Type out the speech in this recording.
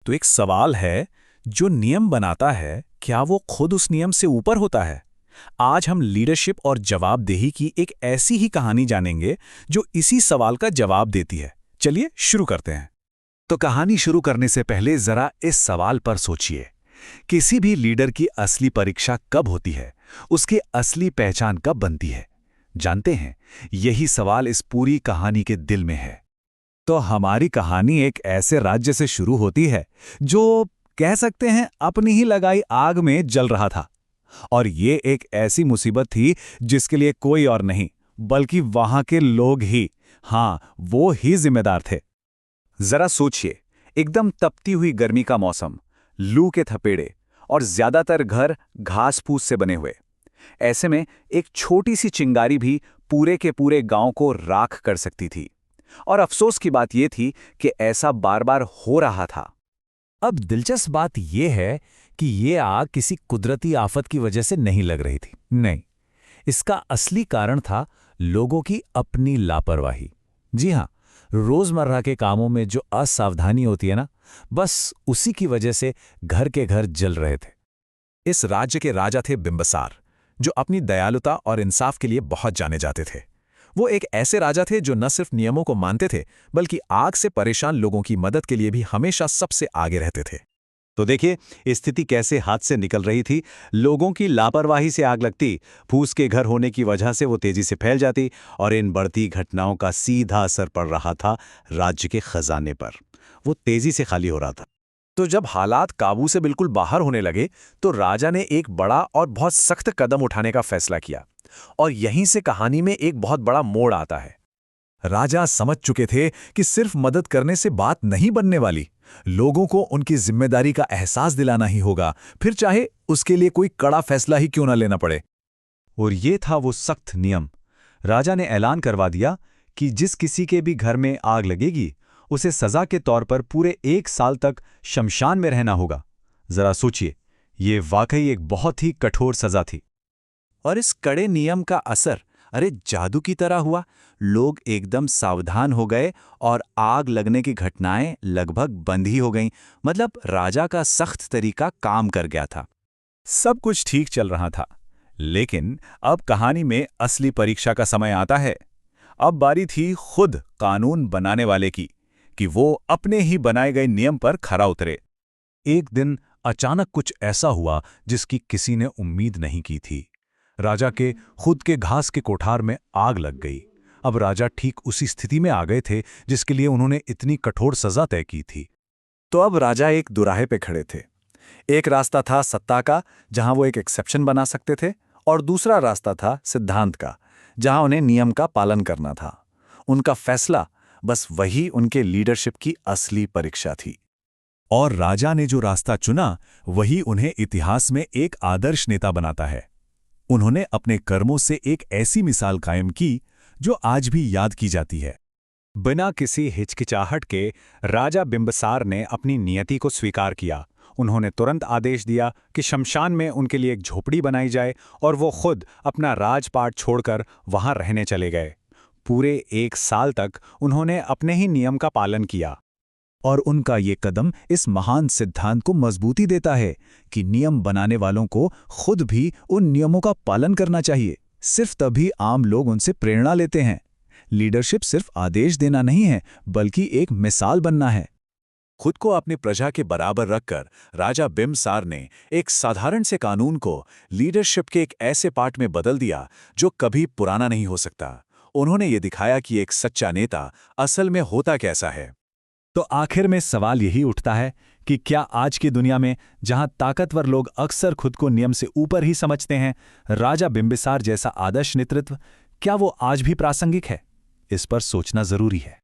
तो एक सवाल है, जो नियम बनाता है क्या वो खुद उस नियम से ऊपर होता है? आज हम लीडरशिप और जवाबदेही की एक ऐसी ही कहानी जानेंगे जो इसी सवाल का जवाब देती है। चलिए शुरू करते हैं। तो कहानी शुरू करने से पहले जरा इस सवाल पर सोचिए, किसी भी लीडर की असली परीक्षा कब होती है, उसकी असली पहचान कब बनती है? जानते हैं, यही सवाल इस पूरी कहानी के दिल में है। तो हमारी कहानी एक ऐसे राज्य से शुरू होती है जो कह सकते हैं अपनी ही लगाई आग में जल रहा था। और ये एक ऐसी मुसीबत थी जिसके लिए कोई और नहीं बल्कि वहां के लोग ही, हाँ वो ही जिम्मेदार थे। जरा सोचिए, एकदम तपती हुई गर्मी का मौसम, लू के थपेड़े और ज्यादातर घर घास फूस से बने हुए। ऐसे में एक छोटी सी चिंगारी भी पूरे के पूरे गांव को राख कर सकती थी। और अफसोस की बात यह थी कि ऐसा बार बार हो रहा था। अब दिलचस्प बात यह है कि ये आग किसी कुदरती आफत की वजह से नहीं लग रही थी। नहीं, इसका असली कारण था लोगों की अपनी लापरवाही। जी हां, रोजमर्रा के कामों में जो असावधानी होती है ना, बस उसी की वजह से घर के घर जल रहे थे। इस राज्य के राजा थे बिंबिसार, जो अपनी दयालुता और इंसाफ के लिए बहुत जाने जाते थे। वो एक ऐसे राजा थे जो न सिर्फ नियमों को मानते थे बल्कि आग से परेशान लोगों की मदद के लिए भी हमेशा सबसे आगे रहते थे। तो देखिए स्थिति कैसे हाथ से निकल रही थी। लोगों की लापरवाही से आग लगती, फूस के घर होने की वजह से वो तेजी से फैल जाती और इन बढ़ती घटनाओं का सीधा असर पड़ रहा था राज्य के खजाने पर। वो तेजी से खाली हो रहा था। तो जब हालात काबू से बिल्कुल बाहर होने लगे तो राजा ने एक बड़ा और बहुत सख्त कदम उठाने का फैसला किया। और यहीं से कहानी में एक बहुत बड़ा मोड़ आता है। राजा समझ चुके थे कि सिर्फ मदद करने से बात नहीं बनने वाली, लोगों को उनकी जिम्मेदारी का एहसास दिलाना ही होगा, फिर चाहे उसके लिए कोई कड़ा फैसला ही क्यों न लेना पड़े। और ये था वो सख्त नियम। राजा ने ऐलान करवा दिया कि जिस किसी के भी घर में आग लगेगी उसे सजा के तौर पर पूरे 1 साल तक शमशान में रहना होगा। जरा सोचिए, ये वाकई एक बहुत ही कठोर सजा थी। और इस कड़े नियम का असर जादू की तरह हुआ। लोग एकदम सावधान हो गए और आग लगने की घटनाएं लगभग बंद ही हो गईं। मतलब राजा का सख्त तरीका काम कर गया था। सब कुछ ठीक चल रहा था, लेकिन अब कहानी में असली परीक्षा का समय आता है। अब बारी थी खुद कानून बनाने वाले की, कि वो अपने ही बनाए गए नियम पर खरा उतरे। एक दिन अचानक कुछ ऐसा हुआ जिसकी किसी ने उम्मीद नहीं की थी। राजा के खुद के घास के कोठार में आग लग गई। अब राजा ठीक उसी स्थिति में आ गए थे जिसके लिए उन्होंने इतनी कठोर सजा तय की थी। तो अब राजा एक दुराहे पे खड़े थे। एक रास्ता था सत्ता का, जहां वो एक एक्सेप्शन बना सकते थे, और दूसरा रास्ता था सिद्धांत का, जहां उन्हें नियम का पालन करना था। उनका फैसला, बस वही उनके लीडरशिप की असली परीक्षा थी। और राजा ने जो रास्ता चुना वही उन्हें इतिहास में एक आदर्श नेता बनाता है। उन्होंने अपने कर्मों से एक ऐसी मिसाल कायम की जो आज भी याद की जाती है। बिना किसी हिचकिचाहट के राजा बिंबिसार ने अपनी नियति को स्वीकार किया। उन्होंने तुरंत आदेश दिया कि शमशान में उनके लिए एक झोपड़ी बनाई जाए और वो खुद अपना राजपाट छोड़कर वहां रहने चले गए। पूरे 1 साल तक उन्होंने अपने ही नियम का पालन किया। और उनका ये कदम इस महान सिद्धांत को मजबूती देता है कि नियम बनाने वालों को खुद भी उन नियमों का पालन करना चाहिए। सिर्फ तभी आम लोग उनसे प्रेरणा लेते हैं। लीडरशिप सिर्फ आदेश देना नहीं है, बल्कि एक मिसाल बनना है। खुद को अपनी प्रजा के बराबर रखकर राजा बिंबिसार ने एक साधारण से कानून को लीडरशिप के एक ऐसे पार्ट में बदल दिया जो कभी पुराना नहीं हो सकता। उन्होंने ये दिखाया कि एक सच्चा नेता असल में होता कैसा है। तो आखिर में सवाल यही उठता है कि क्या आज की दुनिया में, जहां ताकतवर लोग अक्सर खुद को नियम से ऊपर ही समझते हैं, राजा बिंबिसार जैसा आदर्श नेतृत्व, क्या वो आज भी प्रासंगिक है? इस पर सोचना जरूरी है।